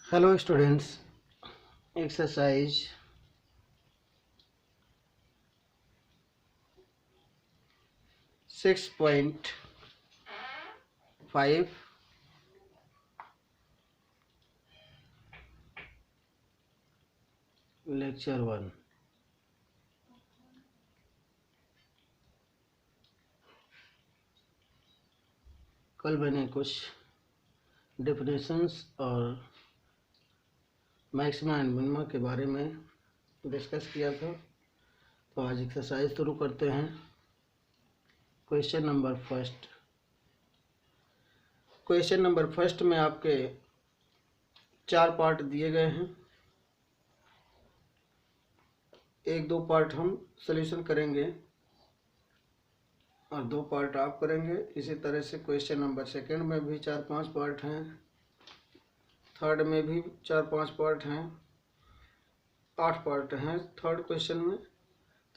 Hello students, exercise 6.5 lecture 1. कल मैंने कुछ डेफिनेशंस और मैक्सिमा एंड मिनिमा के बारे में डिस्कस किया था, तो आज एक्सरसाइज शुरू करते हैं। क्वेश्चन नंबर फर्स्ट में आपके 4 पार्ट दिए गए हैं। 1-2 पार्ट हम सॉल्यूशन करेंगे और 2 पार्ट आप करेंगे। इसी तरह से क्वेश्चन नंबर सेकंड में भी 4-5 पार्ट हैं, थर्ड में भी 4-5 पार्ट हैं, 8 पार्ट हैं थर्ड क्वेश्चन में।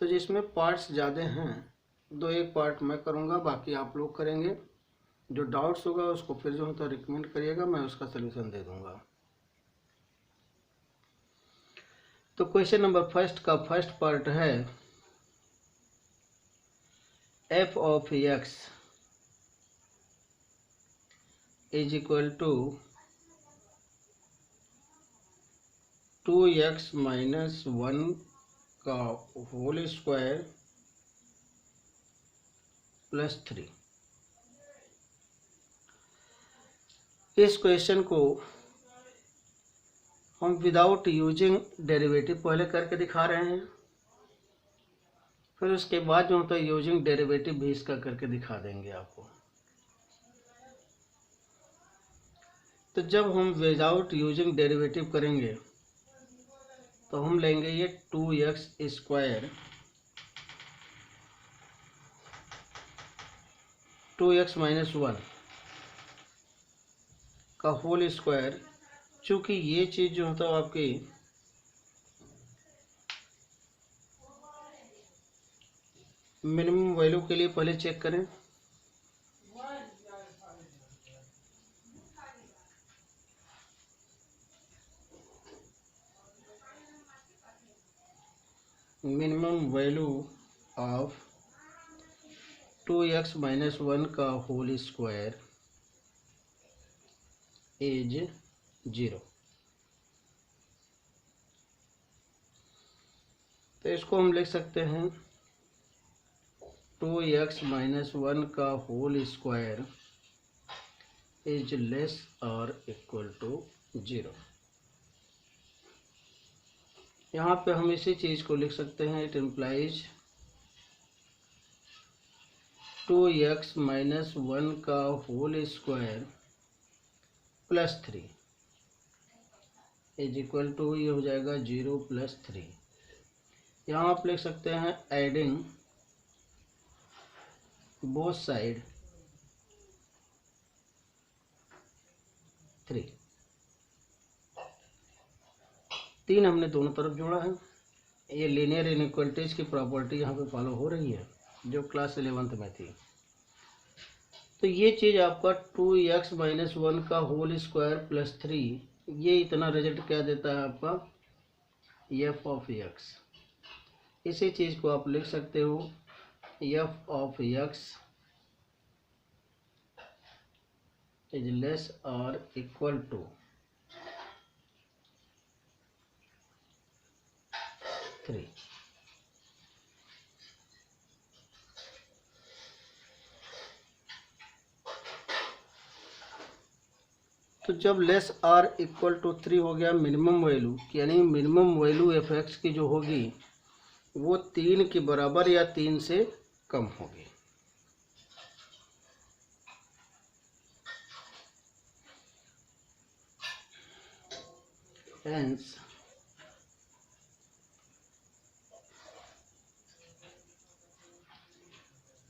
तो जिसमें पार्ट्स ज़्यादा हैं 2-1 पार्ट मैं करूँगा, बाकी आप लोग करेंगे। जो डाउट्स होगा उसको फिर जो होता है रिकमेंड करिएगा, मैं उसका सलूशन दे दूँगा। तो क्वेश्चन नंबर फर्स्ट का फर्स्ट पार्ट है f of x is equal to 2x minus 1 का होल स्क्वायर प्लस 3। इस क्वेश्चन को हम विदाउट यूजिंग डेरिवेटिव पहले करके दिखा रहे हैं, फिर उसके बाद जो होता है यूजिंग डेरिवेटिव भी इसका करके दिखा देंगे आपको। तो जब हम विदाउट यूजिंग डेरिवेटिव करेंगे तो हम लेंगे ये 2x स्क्वायर 2x माइनस 1 का होल स्क्वायर। चूँकि ये चीज़ जो होता है आपकी मिनिमम वैल्यू के लिए पहले चेक करें। Minimum value of 2x minus 1 का होल स्क्वायर इज 0। तो इसको हम लिख सकते हैं 2x माइनस 1 का होल स्क्वायर इज लेस और इक्वल टू 0। यहाँ पे हम इसी चीज़ को लिख सकते हैं, इट इम्प्लाइज 2x माइनस 1 का whole square plus 3 is equal to, ये हो जाएगा 0 प्लस 3। यहाँ आप लिख सकते हैं एडिंग बोथ साइड 3 हमने दोनों तरफ जोड़ा है। ये लीनियर इनइक्वालिटीज की प्रॉपर्टी यहाँ पे फॉलो हो रही है जो क्लास 11th में थी। तो ये चीज़ आपका 2x माइनस 1 का होल स्क्वायर प्लस 3, ये इतना रिजल्ट क्या देता है आपका f ऑफ x। इसी चीज़ को आप लिख सकते हो f of x is less और इक्वल टू 3। तो जब लेस आर इक्वल टू 3 हो गया मिनिमम वैल्यू, यानी मिनिमम वैल्यू एफ एक्स की जो होगी वो 3 के बराबर या 3 से कम होगी। Hence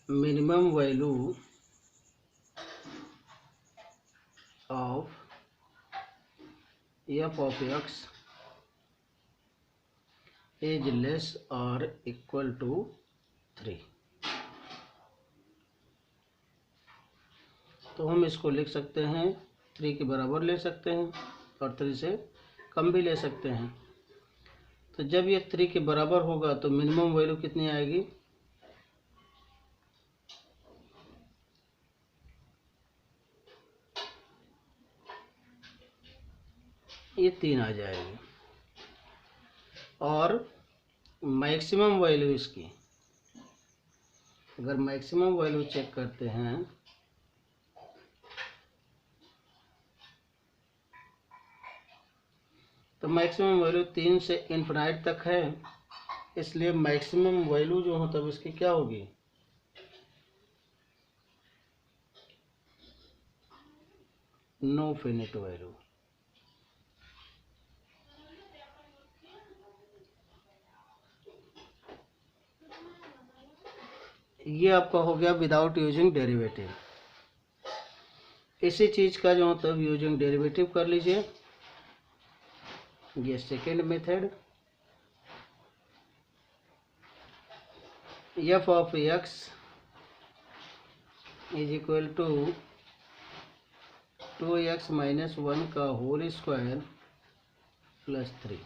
minimum value of f of x is less or equal to 3। तो हम इसको लिख सकते हैं 3 के बराबर ले सकते हैं। और 3 से कम भी ले सकते हैं। तो जब ये 3 के बराबर होगा तो मिनिमम वैल्यू कितनी आएगी, ये 3 आ जाएगी। और मैक्सिमम वैल्यू इसकी, अगर मैक्सिमम वैल्यू चेक करते हैं तो मैक्सिमम वैल्यू 3 से इन्फिनाइट तक है, इसलिए मैक्सिमम वैल्यू जो हो तब इसकी क्या होगी, नो फिनिट वैल्यू। ये आपका हो गया विदाउट यूजिंग डेरिवेटिव। इसी चीज का जो तब यूजिंग डेरिवेटिव कर लीजिए। ये second method, F of X is equal to 2x minus 1 का whole square plus 3।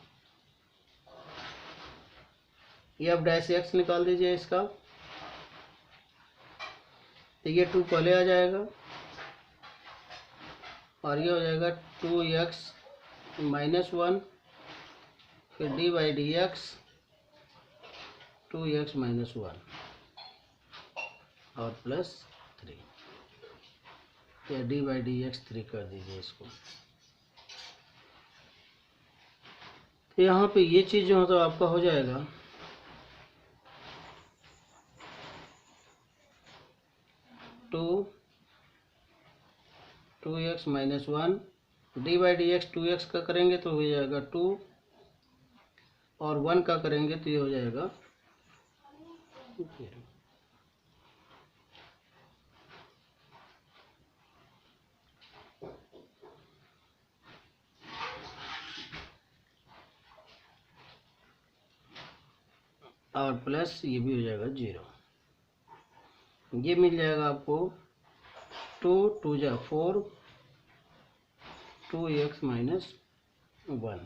F dash X निकाल दीजिए इसका, तो ये 2 पहले आ जाएगा और ये हो जाएगा 2x माइनस 1, फिर D by D x 2x minus 1 और प्लस 3, या डी बाई डी एक्स 3 कर दीजिए इसको। तो यहाँ पे ये चीज़ जो है तो आपका हो जाएगा 2x minus 1, D by D x 2x का करेंगे तो हो जाएगा 2, और 1 का करेंगे तो ये हो जाएगा 0। और प्लस ये भी हो जाएगा 0। ये मिल जाएगा आपको 2 2 जा 4, 2x माइनस 1।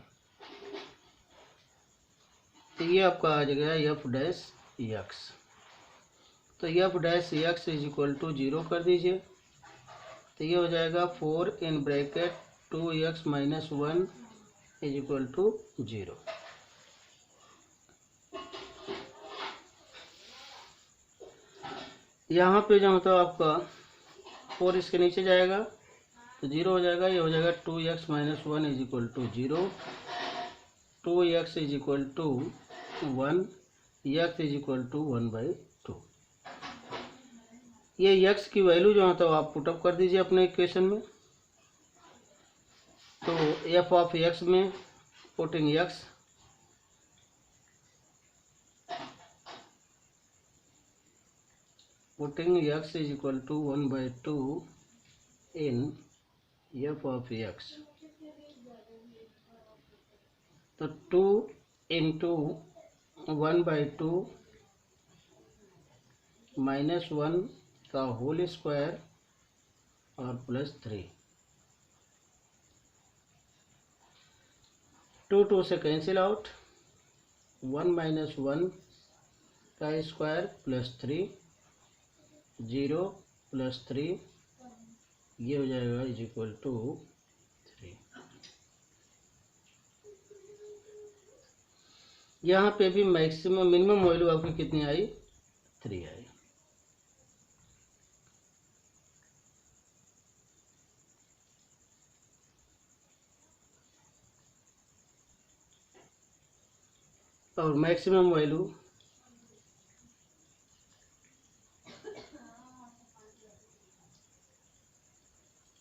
तो ये आपका आ जाएगा एफ डैश एक्स। तो F dash X is equal to 0 कर दीजिए, तो ये हो जाएगा 4 in bracket 2x minus 1 is equal to 0। यहाँ पे जो मतलब आपका 4 इसके नीचे जाएगा तो 0 हो जाएगा, ये हो जाएगा 2x minus 1 is equal to 0, 2x is equal to 1, x is equal to 1/2। ये x की वैल्यू जो है तो आप पुटअप कर दीजिए अपने इक्वेशन में। तो एफ ऑफ x में putting x, x is equal to 1/2 in f of x, तो 2 into 1/2 माइनस 1 का होल स्क्वायर और प्लस 3, 2 2 से कैंसिल आउट, 1 माइनस 1 का स्क्वायर प्लस 3, 0 प्लस 3, ये हो जाएगा इज इक्वल टू 3। यहाँ पे भी मैक्सिमम मिनिमम वैल्यू आपकी कितनी आई, 3 आई। और maximum value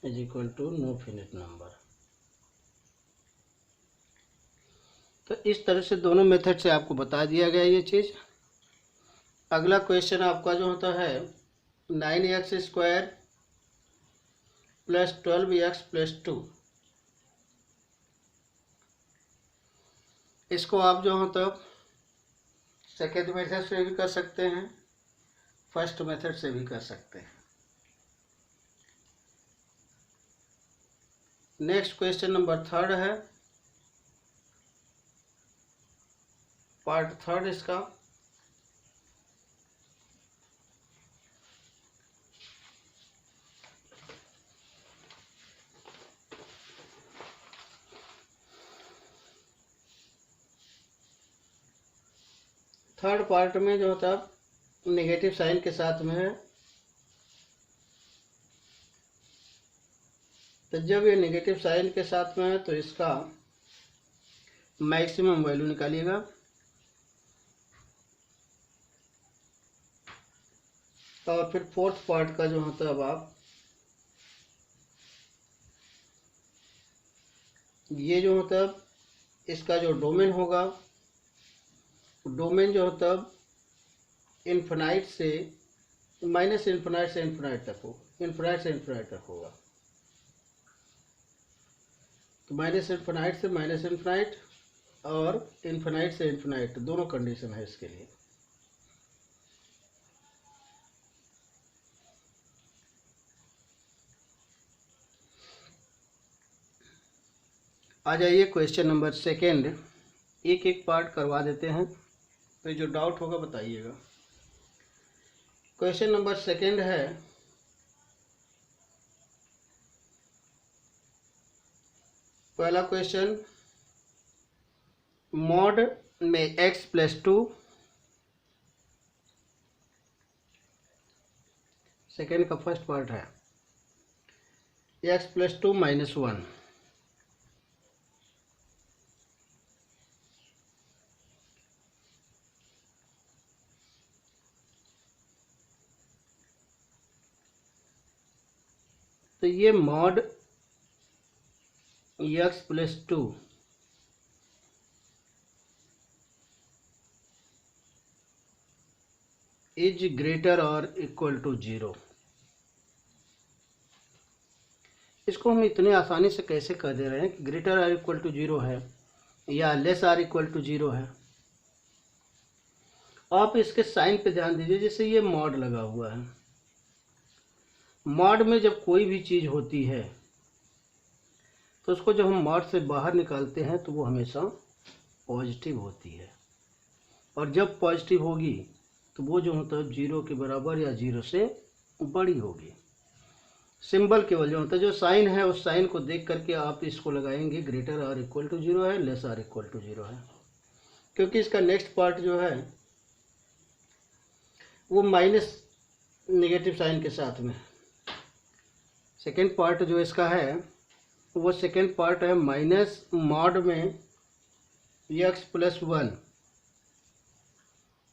is equal to no finite number. तो इस तरह से दोनों मेथड से आपको बता दिया गया ये चीज़। अगला क्वेश्चन आपका जो होता है 9x square plus 12x plus 2, इसको आप जो हो तो सेकेंड मेथड से भी कर सकते हैं, फर्स्ट मेथड से भी कर सकते हैं। नेक्स्ट क्वेश्चन नंबर 3 है, पार्ट 3 इसका। थर्ड पार्ट में जो होता है नेगेटिव साइन के साथ में है। तो जब ये नेगेटिव साइन के साथ में है तो इसका मैक्सिमम वैल्यू निकालिएगा। और फिर फोर्थ पार्ट का जो होता है, अब आप ये जो होता है इसका जो डोमेन होगा, डोमेन जो होता है इन्फिनाइट से माइनस इन्फिनाइट से इन्फिनाइट तक हो, इन्फिनाइट से इन्फिनाइट तक होगा। तो माइनस इन्फिनाइट से माइनस इन्फिनाइट और इन्फिनाइट से इन्फिनाइट दोनों कंडीशन है इसके लिए। आ जाइए क्वेश्चन नंबर 2, एक एक पार्ट करवा देते हैं, तो जो डाउट होगा बताइएगा। क्वेश्चन नंबर 2 है, पहला क्वेश्चन, मॉड में x+2, सेकेंड का फर्स्ट पार्ट है x+2 - 1। तो ये मॉड x+2 इज ग्रेटर और इक्वल टू 0। इसको हम इतने आसानी से कैसे कह दे रहे हैं कि ग्रेटर और इक्वल टू 0 है या लेस और इक्वल टू 0 है। आप इसके साइन पे ध्यान दीजिए, जैसे ये मॉड लगा हुआ है। मॉड में जब कोई भी चीज़ होती है तो उसको जब हम मॉड से बाहर निकालते हैं तो वो हमेशा पॉजिटिव होती है, और जब पॉजिटिव होगी तो वो जो होता है 0 के बराबर या 0 से बड़ी होगी। सिंबल केवल जो होता है, जो साइन है उस साइन को देख करके आप इसको लगाएंगे ग्रेटर और इक्वल टू 0 है, लेस और इक्वल टू 0 है, क्योंकि इसका नेक्स्ट पार्ट जो है वो माइनस नेगेटिव साइन के साथ में। सेकेंड पार्ट जो इसका है वो सेकेंड पार्ट है माइनस मॉड में x+1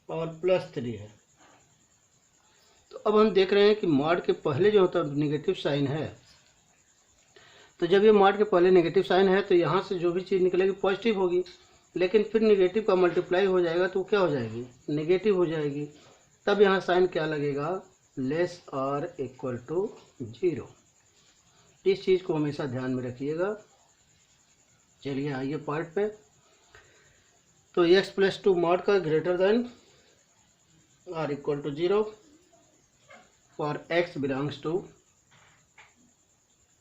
और +3 है। तो अब हम देख रहे हैं कि मॉड के पहले जो होता है नेगेटिव साइन है, तो जब ये मॉड के पहले नेगेटिव साइन है तो यहाँ से जो भी चीज़ निकलेगी पॉजिटिव होगी, लेकिन फिर नेगेटिव का मल्टीप्लाई हो जाएगा तो क्या हो जाएगी, नेगेटिव हो जाएगी। तब यहाँ साइन क्या लगेगा, लेस और इक्वल टू 0। इस चीज़ को हमेशा ध्यान में रखिएगा। चलिए आइए पार्ट पे। तो x+2 मॉड का ग्रेटर देन और equal to 0 for x belongs to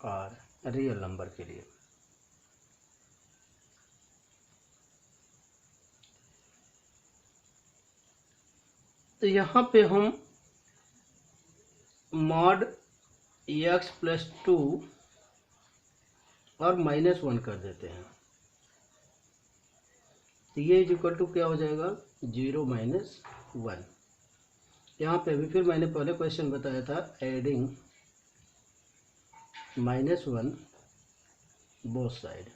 r, real number के लिए। तो यहाँ पे हम मॉड x+2 और -1 कर देते हैं, तो ये इज इक्वल टू क्या हो जाएगा, 0 - 1। यहाँ पे भी फिर मैंने पहले क्वेश्चन बताया था, एडिंग -1 बोथ साइड।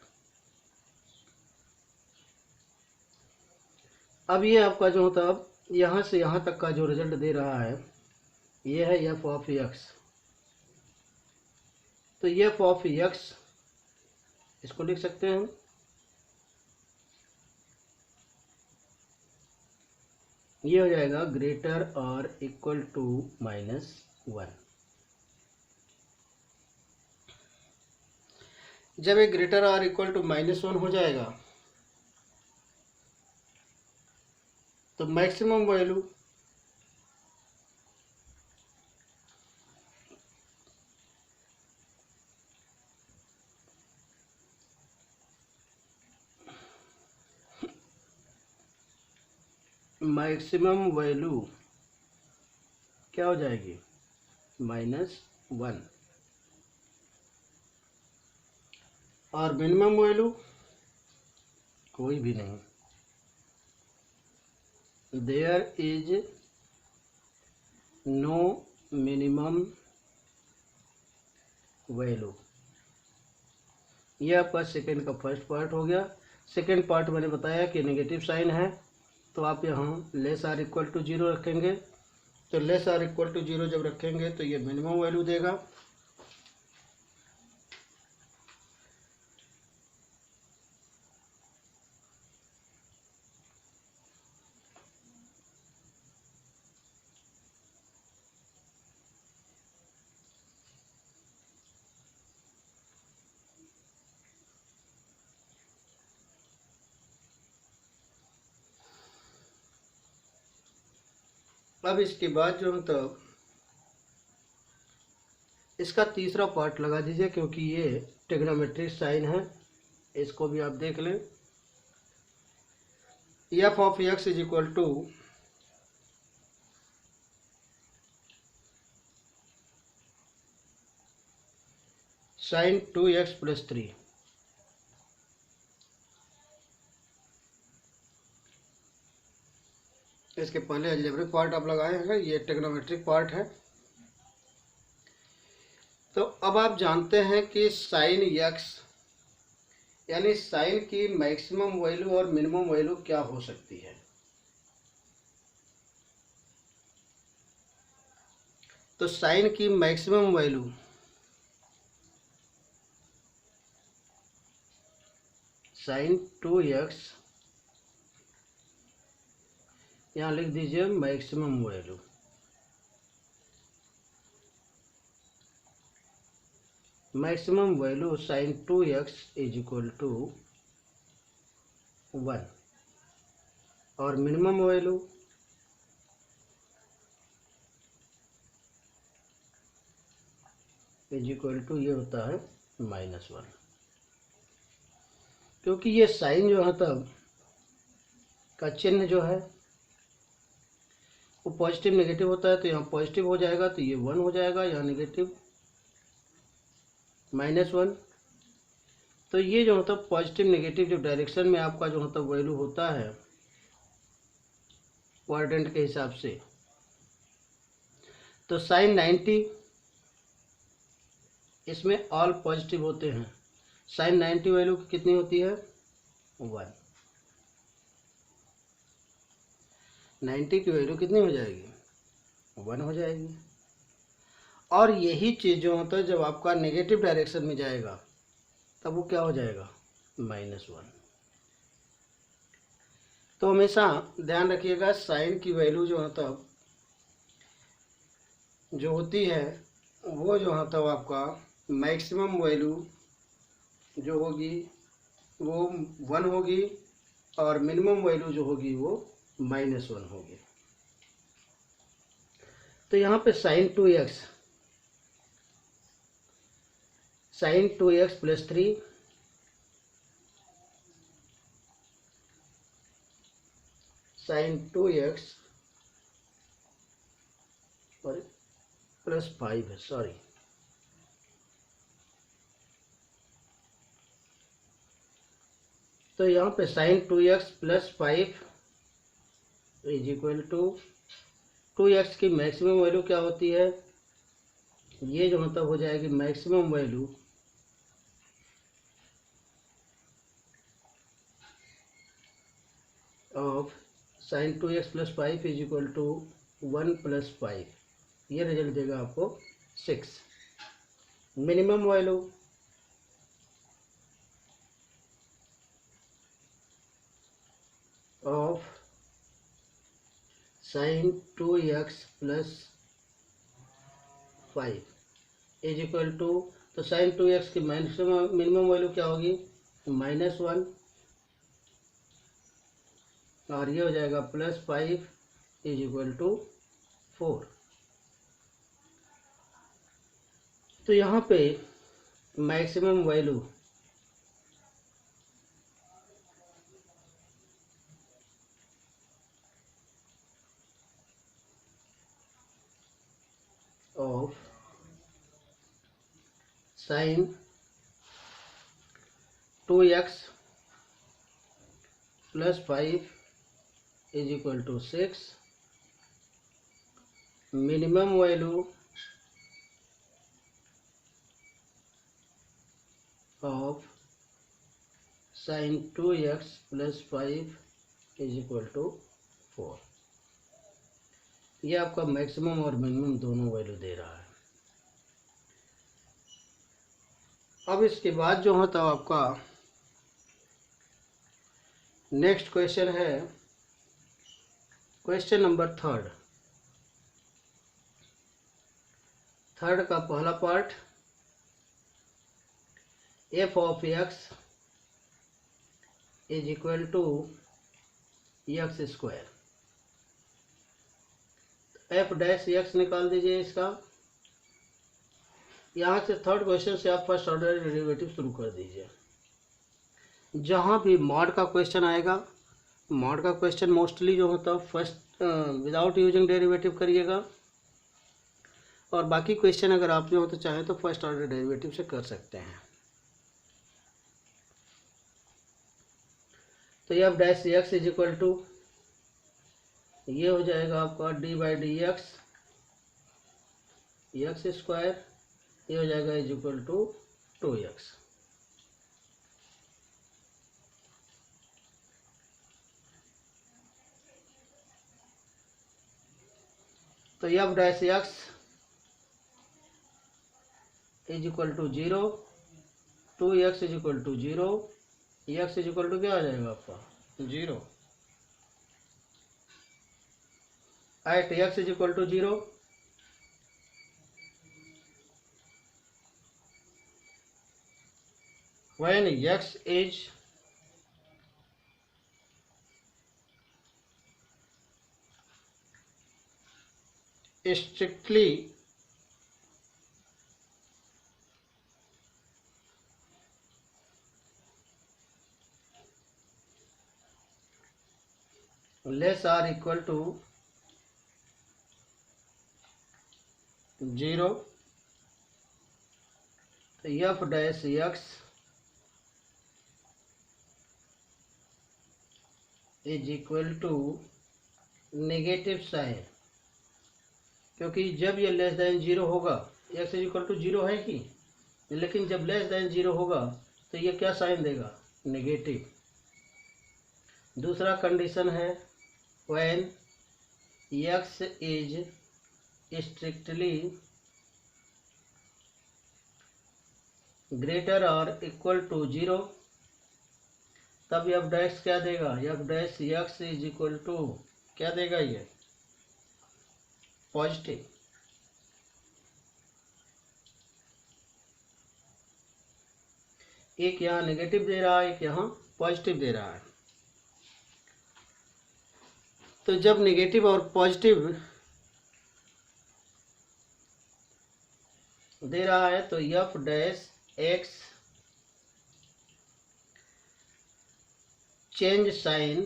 अब ये आपका जो होता है, अब यहाँ से यहाँ तक का जो रिजल्ट दे रहा है ये है f(x). तो f(x) इसको लिख सकते हैं ये हो जाएगा ग्रेटर और इक्वल टू -1। जब ये ग्रेटर और इक्वल टू -1 हो जाएगा तो मैक्सिमम वैल्यू मैक्सिमम वैल्यू क्या हो जाएगी, -1, और मिनिमम वैल्यू कोई भी नहीं, there is no minimum value. ये आपका सेकेंड का फर्स्ट पार्ट हो गया। सेकेंड पार्ट मैंने बताया कि नेगेटिव साइन है तो आप यहाँ लेस आर इक्वल टू 0 रखेंगे। तो लेस आर इक्वल टू 0 जब रखेंगे तो ये मिनिमम वैल्यू देगा। अब इसके बाद जो मतलब इसका तीसरा पार्ट लगा दीजिए, क्योंकि ये ट्रिग्नोमेट्रिक साइन है, इसको भी आप देख लें। F of X is equal to sin 2x + 3। इसके पहले अलजेब्रिक पार्ट आप लगाए हैं, ये ट्रिग्नोमेट्रिक पार्ट है। तो अब आप जानते हैं कि साइन x यानी साइन की मैक्सिमम वैल्यू और मिनिमम वैल्यू क्या हो सकती है। तो साइन की मैक्सिमम वैल्यू sin 2x, यहाँ लिख दीजिए maximum value. Maximum value sin 2x is equal to 1, और minimum value is equal to ये होता है -1। क्योंकि ये साइन जो है तब का चिन्ह जो है वो पॉजिटिव नेगेटिव होता है, तो यहाँ पॉजिटिव हो जाएगा तो ये 1 हो जाएगा, यहाँ नेगेटिव -1। तो ये जो मतलब पॉजिटिव नेगेटिव जो डायरेक्शन में आपका जो मतलब वैल्यू होता है क्वाड्रेंट के हिसाब से, तो sin 90 इसमें ऑल पॉजिटिव होते हैं। sin 90 वैल्यू कितनी होती है, 1। 90 की वैल्यू कितनी हो जाएगी, 1 हो जाएगी। और यही चीज़ जो होता है जब आपका नेगेटिव डायरेक्शन में जाएगा तब वो क्या हो जाएगा, -1। तो हमेशा ध्यान रखिएगा साइन की वैल्यू जो होता जो होती है वो जो होता है आपका मैक्सिमम वैल्यू जो होगी वो 1 होगी, और मिनिमम वैल्यू जो होगी वो -1 होगी। तो यहाँ पे sin 2x + 3 sin 2x + 5 है, सॉरी। तो यहाँ पे sin 2x + 5 is equal to 2x की मैक्सिमम वैल्यू क्या होती है, ये जो मतलब हो जाएगी maximum value of sin 2x + 5 is equal to 1 + 5। ये रिजल्ट देगा आपको 6। Minimum value of sin 2x + 5 is equal to, तो sin 2x की मिनिमम वैल्यू क्या होगी, -1, और ये हो जाएगा +5 इज इक्वल टू 4। तो यहाँ पे maximum value sine 2x plus 5 is equal to 6, minimum value of sine 2x plus 5 is equal to 4। ये आपका मैक्सिमम और मिनिमम दोनों वैल्यू दे रहा है। अब इसके बाद जो है तो आपका नेक्स्ट क्वेश्चन है क्वेश्चन नंबर थर्ड का पहला part, F of X is equal to X square. F dash X निकाल दीजिए इसका। यहाँ से थर्ड क्वेश्चन से आप फर्स्ट ऑर्डर डेरिवेटिव शुरू कर दीजिए। जहाँ भी मॉड का क्वेश्चन आएगा, मॉड का क्वेश्चन मोस्टली जो होता है फर्स्ट विदाउट यूजिंग डेरिवेटिव करिएगा, और बाकी क्वेश्चन अगर आप जो हो तो चाहें तो फर्स्ट ऑर्डर डेरिवेटिव से कर सकते हैं। तो ये अब dash X is equal to ये हो जाएगा आपका D by D X square, ये हो जाएगा इज इक्वल टू 2x। तो F dash X is equal to 0, 2x is equal to 0, X is equal to क्या आ जाएगा आपका 0, at X is equal to 0 when x is strictly less or equal to 0, तो F dash X is equal to negative sign, क्योंकि जब ये less than 0 होगा, x is equal to 0 है कि, लेकिन जब लेस देन 0 होगा तो ये क्या साइन देगा नेगेटिव। दूसरा कंडीशन है when X is strictly greater और इक्वल टू 0, तब एफ डैश क्या देगा, F dash X is equal to क्या देगा ये पॉजिटिव। एक यहाँ नेगेटिव दे रहा है, एक यहाँ पॉजिटिव दे रहा है। तो जब नेगेटिव और पॉजिटिव दे रहा है तो F dash X change sign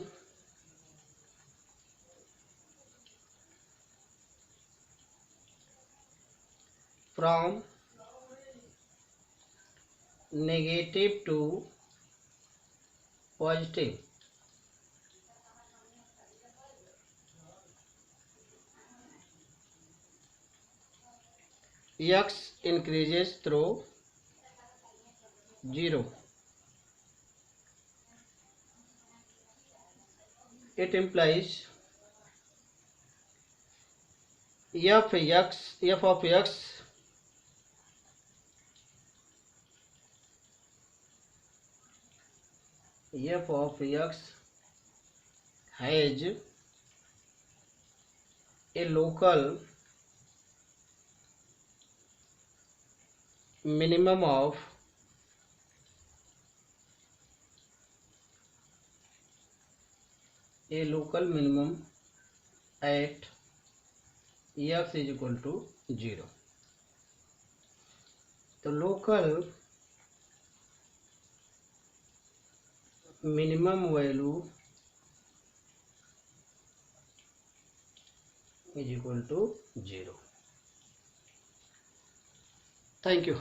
from negative to positive. x increases through 0. It implies f of x has a local minimum of at x is equal to 0. तो local minimum value is equal to 0। Thank you.